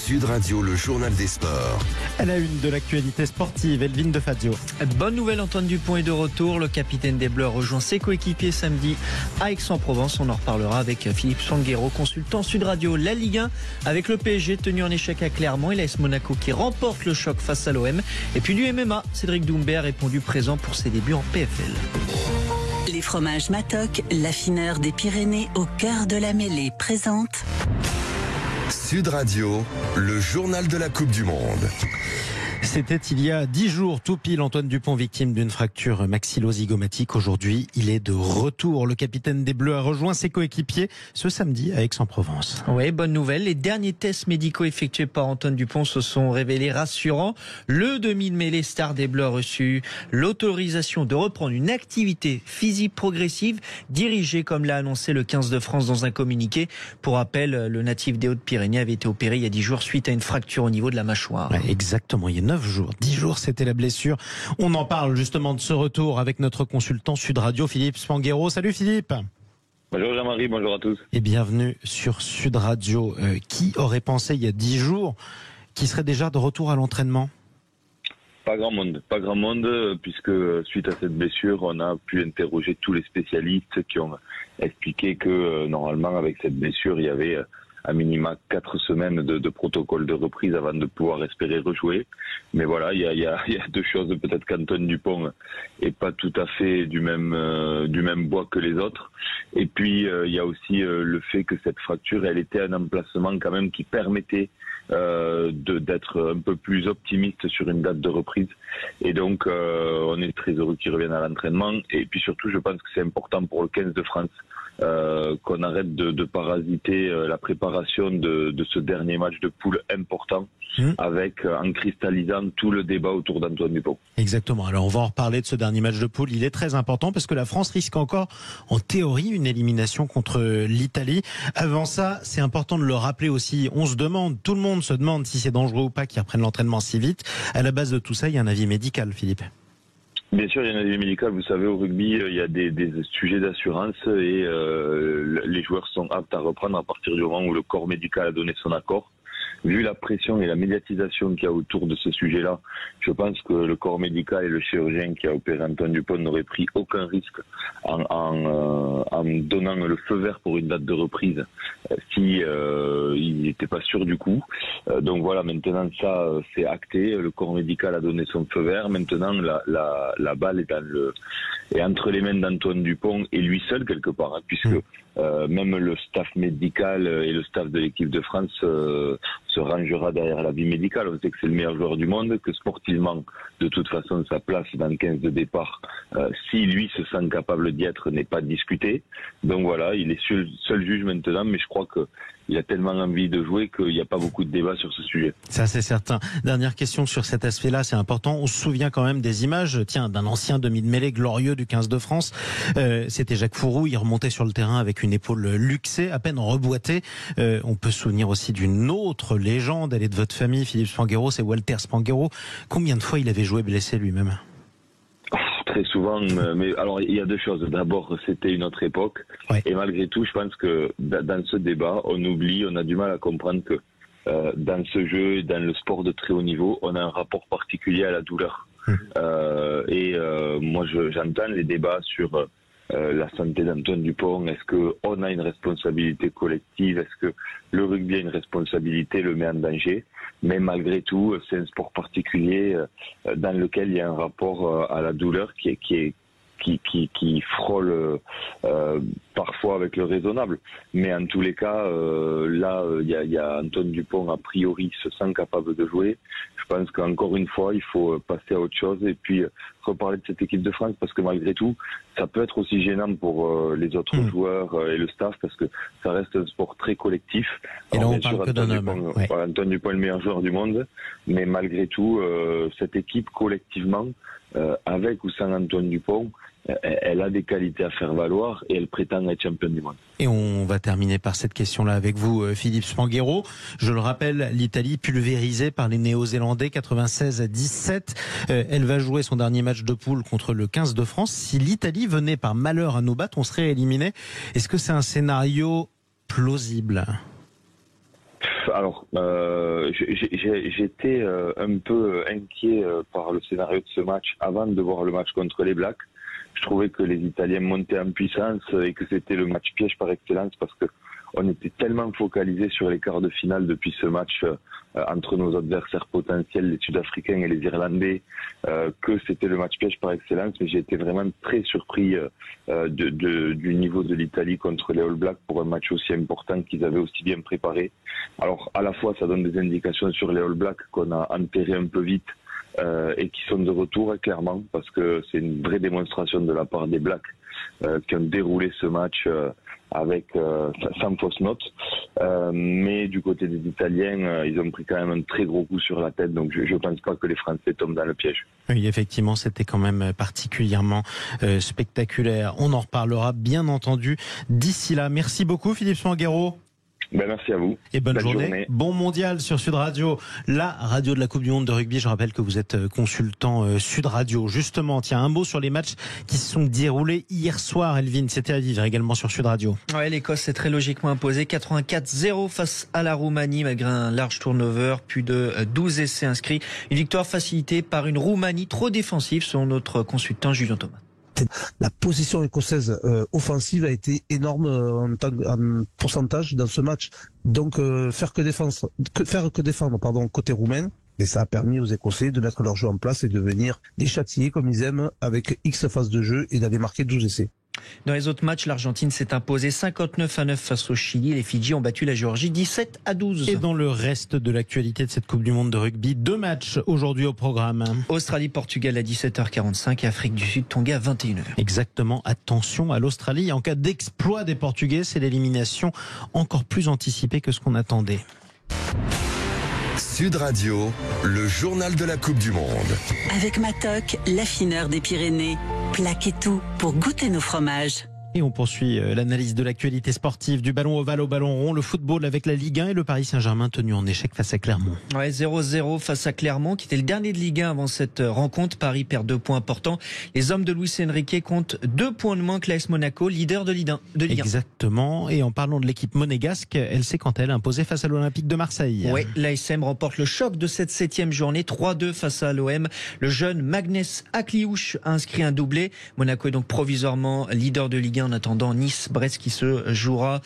Sud Radio, le journal des sports. À la une de l'actualité sportive, Elvin de Fazio. Bonne nouvelle, Antoine Dupont est de retour. Le capitaine des Bleus rejoint ses coéquipiers samedi à Aix-en-Provence. On en reparlera avec Philippe Sanguero, consultant Sud Radio. La Ligue 1 avec le PSG tenu en échec à Clermont et l'AS Monaco qui remporte le choc face à l'OM. Et puis du MMA, Cédric Doumbé a répondu présent pour ses débuts en PFL. Les fromages Matok, l'affineur des Pyrénées au cœur de la mêlée, présente Sud Radio, le journal de la Coupe du Monde. C'était il y a 10 jours, tout pile, Antoine Dupont, victime d'une fracture maxillo-zygomatique. Aujourd'hui, il est de retour. Le capitaine des Bleus a rejoint ses coéquipiers ce samedi à Aix-en-Provence. Oui, bonne nouvelle. Les derniers tests médicaux effectués par Antoine Dupont se sont révélés rassurants. Le demi de mêlée star des Bleus a reçu l'autorisation de reprendre une activité physique progressive dirigée, comme l'a annoncé le 15 de France dans un communiqué. Pour rappel, le natif des Hautes-Pyrénées avait été opéré il y a 10 jours suite à une fracture au niveau de la mâchoire. Ouais, exactement, il y a 9 jours. 10 jours, c'était la blessure. On en parle justement de ce retour avec notre consultant Sud Radio, Philippe Sanguero. Salut Philippe. Bonjour Jean-Marie, bonjour à tous. Et bienvenue sur Sud Radio. Qui aurait pensé il y a 10 jours qu'il serait déjà de retour à l'entraînement ? Pas grand monde, puisque suite à cette blessure, on a pu interroger tous les spécialistes qui ont expliqué que normalement avec cette blessure, il y avait à minima 4 semaines de protocole de reprise avant de pouvoir espérer rejouer. Mais voilà, il y a deux choses. Peut-être qu'Antoine Dupont est pas tout à fait du même bois que les autres. Et puis, il y a aussi le fait que cette fracture, elle était un emplacement quand même qui permettait d'être un peu plus optimiste sur une date de reprise. Et donc, on est très heureux qu'il revienne à l'entraînement. Et puis surtout, je pense que c'est important pour le 15 de France qu'on arrête de parasiter la préparation de ce dernier match de poule important avec en cristallisant tout le débat autour d'Antoine Dupont. Exactement. Alors on va en reparler de ce dernier match de poule. Il est très important parce que la France risque encore en théorie une élimination contre l'Italie. Avant ça, c'est important de le rappeler aussi. Tout le monde se demande si c'est dangereux ou pas qu'ils reprennent l'entraînement si vite. À la base de tout ça, il y a un avis médical, Philippe. Bien sûr, il y a un avis médical. Vous savez, au rugby, il y a des sujets d'assurance et les joueurs sont aptes à reprendre à partir du moment où le corps médical a donné son accord. Vu la pression et la médiatisation qu'il y a autour de ce sujet-là, je pense que le corps médical et le chirurgien qui a opéré Antoine Dupont n'auraient pris aucun risque en donnant le feu vert pour une date de reprise si il n'était pas sûr du coup. Donc voilà, maintenant ça c'est acté. Le corps médical a donné son feu vert. Maintenant la balle est entre les mains d'Antoine Dupont et lui seul quelque part, hein, puisque même le staff médical et le staff de l'équipe de France se rangera derrière l'avis médical. On sait que c'est le meilleur joueur du monde, que sportivement, de toute façon, sa place dans le 15 de départ, si lui se sent capable d'y être, n'est pas discuté. Donc voilà, il est seul juge maintenant, mais je crois qu'il a tellement envie de jouer qu'il n'y a pas beaucoup de débat sur ce sujet. Ça, c'est certain. Dernière question sur cet aspect-là, c'est important. On se souvient quand même des images, d'un ancien demi de mêlée glorieux du 15 de France. C'était Jacques Fourou, il remontait sur le terrain avec une épaule luxée, à peine reboîtée. On peut se souvenir aussi d'une autre légende, elle est de votre famille, Philippe Sanguero, c'est Walter Spanghero. Combien de fois il avait joué blessé lui-même ? Très souvent, mais alors il y a deux choses. D'abord, c'était une autre époque, ouais. Et malgré tout, je pense que dans ce débat, on a du mal à comprendre que dans ce jeu et dans le sport de très haut niveau, on a un rapport particulier à la douleur. Moi, j'entends les débats sur la santé d'Antoine Dupont. Est-ce qu'on a une responsabilité collective? Est-ce que le rugby a une responsabilité, le met en danger? Mais malgré tout, c'est un sport particulier dans lequel il y a un rapport à la douleur qui frôle parfois avec le raisonnable. Mais en tous les cas, il y a Antoine Dupont, a priori, se sent capable de jouer. Je pense qu'encore une fois, il faut passer à autre chose et puis reparler de cette équipe de France, parce que malgré tout, ça peut être aussi gênant pour les autres joueurs et le staff, parce que ça reste un sport très collectif. Et là, on parle que d'un homme. Antoine Dupont est le meilleur joueur du monde, mais malgré tout, cette équipe, collectivement, avec ou sans Antoine Dupont, elle a des qualités à faire valoir et elle prétend être championne du monde. Et on va terminer par cette question-là avec vous, Philippe Sanguero. Je le rappelle, l'Italie pulvérisée par les Néo-Zélandais 96-17. Elle va jouer son dernier match de poule contre le 15 de France. Si l'Italie venait par malheur à nous battre, on serait éliminé. Est-ce que c'est un scénario plausible ? Alors, j'étais un peu inquiet par le scénario de ce match avant de voir le match contre les Blacks. Je trouvais que les Italiens montaient en puissance et que c'était le match piège par excellence parce que on était tellement focalisé sur les quarts de finale depuis ce match entre nos adversaires potentiels, les Sud-Africains et les Irlandais, que c'était le match piège par excellence. Mais j'ai été vraiment très surpris du niveau de l'Italie contre les All Blacks pour un match aussi important qu'ils avaient aussi bien préparé. Alors à la fois ça donne des indications sur les All Blacks qu'on a enterré un peu vite et qui sont de retour clairement parce que c'est une vraie démonstration de la part des Blacks qui ont déroulé ce match avec sans fausse note, mais du côté des Italiens, ils ont pris quand même un très gros coup sur la tête, donc je ne pense pas que les Français tombent dans le piège. Oui, effectivement, c'était quand même particulièrement spectaculaire. On en reparlera bien entendu d'ici là. Merci beaucoup Philippe Smanguero. Ben, merci à vous. Et bonne journée. Bon mondial sur Sud Radio, la radio de la Coupe du Monde de rugby. Je rappelle que vous êtes consultant Sud Radio. Justement, tiens, un mot sur les matchs qui se sont déroulés hier soir, Elvin. C'était à vivre également sur Sud Radio. Ouais, l'Écosse s'est très logiquement imposée 84-0 face à la Roumanie malgré un large turnover, plus de 12 essais inscrits. Une victoire facilitée par une Roumanie trop défensive, selon notre consultant Julien Thomas. La position écossaise offensive a été énorme en pourcentage dans ce match. Donc faire que défendre côté roumain. Et ça a permis aux Écossais de mettre leur jeu en place et de venir les châtier comme ils aiment avec X phases de jeu et d'aller marquer 12 essais. Dans les autres matchs, l'Argentine s'est imposée 59-9 face au Chili. Les Fidji ont battu la Géorgie 17-12. Et dans le reste de l'actualité de cette Coupe du Monde de rugby, 2 matchs aujourd'hui au programme. Australie-Portugal à 17h45 et Afrique du Sud-Tonga à 21h. Exactement. Attention à l'Australie. En cas d'exploit des Portugais, c'est l'élimination encore plus anticipée que ce qu'on attendait. Sud Radio, le journal de la Coupe du Monde. Avec Matok, l'affineur des Pyrénées. Plaquez tout pour goûter nos fromages. Et on poursuit l'analyse de l'actualité sportive, du ballon ovale au ballon rond, le football avec la Ligue 1 et le Paris Saint-Germain tenu en échec face à Clermont. Ouais, 0-0 face à Clermont, qui était le dernier de Ligue 1 avant cette rencontre. Paris perd 2 points importants. Les hommes de Luis Enrique comptent 2 points de moins que l'AS Monaco, leader de Ligue 1. Exactement. Et en parlant de l'équipe monégasque, elle s'est quant à elle imposée face à l'Olympique de Marseille. Oui, l'ASM remporte le choc de cette 7e journée, 3-2 face à l'OM. Le jeune Magnès Akliouche a inscrit un doublé. Monaco est donc provisoirement leader de Ligue 1 en attendant Nice-Brest qui se jouera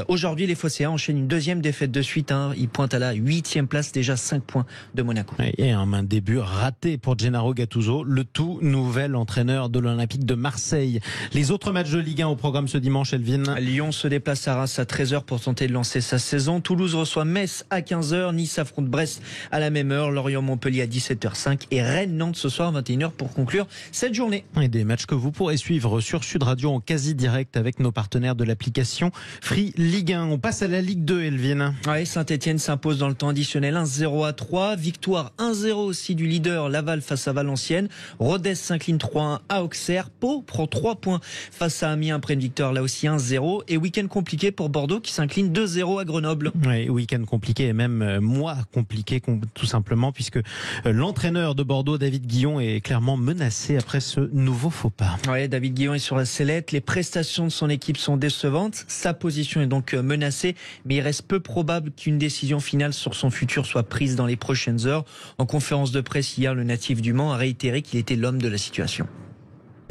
aujourd'hui. Les Phocéens enchaînent une 2e défaite de suite. Ils pointent à la 8e place, déjà 5 points de Monaco. Et un début raté pour Gennaro Gattuso, le tout nouvel entraîneur de l'Olympique de Marseille. Les autres matchs de Ligue 1 au programme ce dimanche, Elvin. Lyon se déplace à Reims à 13h pour tenter de lancer sa saison. Toulouse reçoit Metz à 15h. Nice affronte Brest à la même heure. Lorient-Montpellier à 17h05 et Rennes-Nantes ce soir à 21h pour conclure cette journée. Et des matchs que vous pourrez suivre sur Sud Radio en quasi direct avec nos partenaires de l'application Free Ligue 1. On passe à la Ligue 2, Elvin. Ouais, Saint-Etienne s'impose dans le temps additionnel 1-0 à 3. Victoire 1-0 aussi du leader Laval face à Valenciennes. Rodez s'incline 3-1 à Auxerre. Pau prend 3 points face à Amiens après une victoire là aussi 1-0. Et week-end compliqué pour Bordeaux qui s'incline 2-0 à Grenoble. Oui, week-end compliqué et même mois compliqué tout simplement puisque l'entraîneur de Bordeaux, David Guillon, est clairement menacé après ce nouveau faux pas. Ouais, David Guillon est sur la sellette. Les prestations de son équipe sont décevantes. Sa position est donc menacée, mais il reste peu probable qu'une décision finale sur son futur soit prise dans les prochaines heures. En conférence de presse hier, le natif du Mans a réitéré qu'il était l'homme de la situation.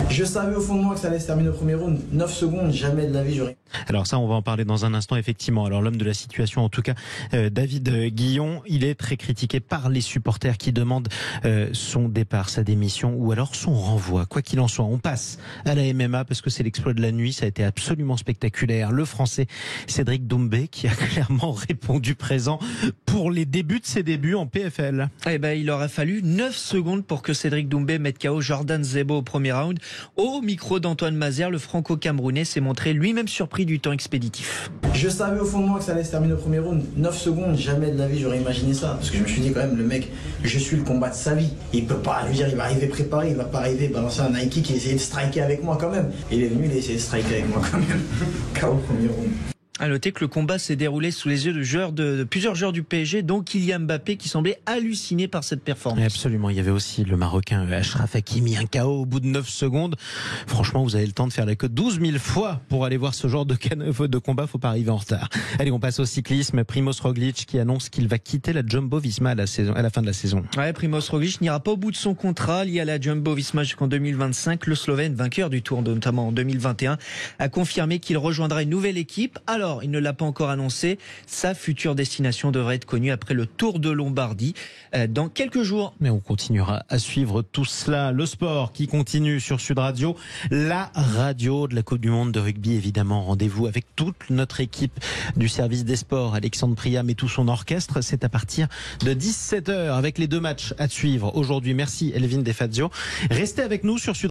Je savais au fond de moi que ça allait se terminer au premier round. 9 secondes, jamais de la vie j'aurais. Alors ça, on va en parler dans un instant, effectivement. Alors l'homme de la situation, en tout cas, David Guillon, il est très critiqué par les supporters qui demandent son départ, sa démission ou alors son renvoi. Quoi qu'il en soit, on passe à la MMA parce que c'est l'exploit de la nuit. Ça a été absolument spectaculaire. Le Français Cédric Doumbé qui a clairement répondu présent pour les débuts de ses débuts en PFL. Eh ben, il aurait fallu 9 secondes pour que Cédric Doumbé mette KO Jordan Zebo au premier round. Au micro d'Antoine Mazer, le franco-camerounais s'est montré lui-même surpris du temps expéditif. Je savais au fond de moi que ça allait se terminer au premier round. 9 secondes, jamais de la vie j'aurais imaginé ça. Parce que je me suis dit quand même, le mec, je suis le combat de sa vie. Il peut pas, je veux dire, il va arriver préparé, il va pas arriver balancer un Nike qui essayer de striker avec moi quand même. Il est venu, il a essayé de striker avec moi quand même. KO au premier round. À noter que le combat s'est déroulé sous les yeux de plusieurs joueurs du PSG, dont Kylian Mbappé, qui semblait halluciné par cette performance. Absolument, il y avait aussi le Marocain Achraf Hakimi, un KO au bout de 9 secondes. Franchement, vous avez le temps de faire la queue 12 000 fois pour aller voir ce genre de combat, faut pas arriver en retard. Allez, on passe au cyclisme. Primoz Roglic qui annonce qu'il va quitter la Jumbo-Visma à la fin de la saison. Ouais, Primoz Roglic n'ira pas au bout de son contrat lié à la Jumbo-Visma jusqu'en 2025. Le Slovène, vainqueur du Tour, notamment en 2021, a confirmé qu'il rejoindra une nouvelle équipe. Alors, il ne l'a pas encore annoncé. Sa future destination devrait être connue après le Tour de Lombardie dans quelques jours. Mais on continuera à suivre tout cela. Le sport qui continue sur Sud Radio. La radio de la Coupe du Monde de rugby, évidemment. Rendez-vous avec toute notre équipe du service des sports. Alexandre Priam et tout son orchestre. C'est à partir de 17h avec les 2 matchs à suivre aujourd'hui. Merci Elvin Defazio. Restez avec nous sur Sud Radio.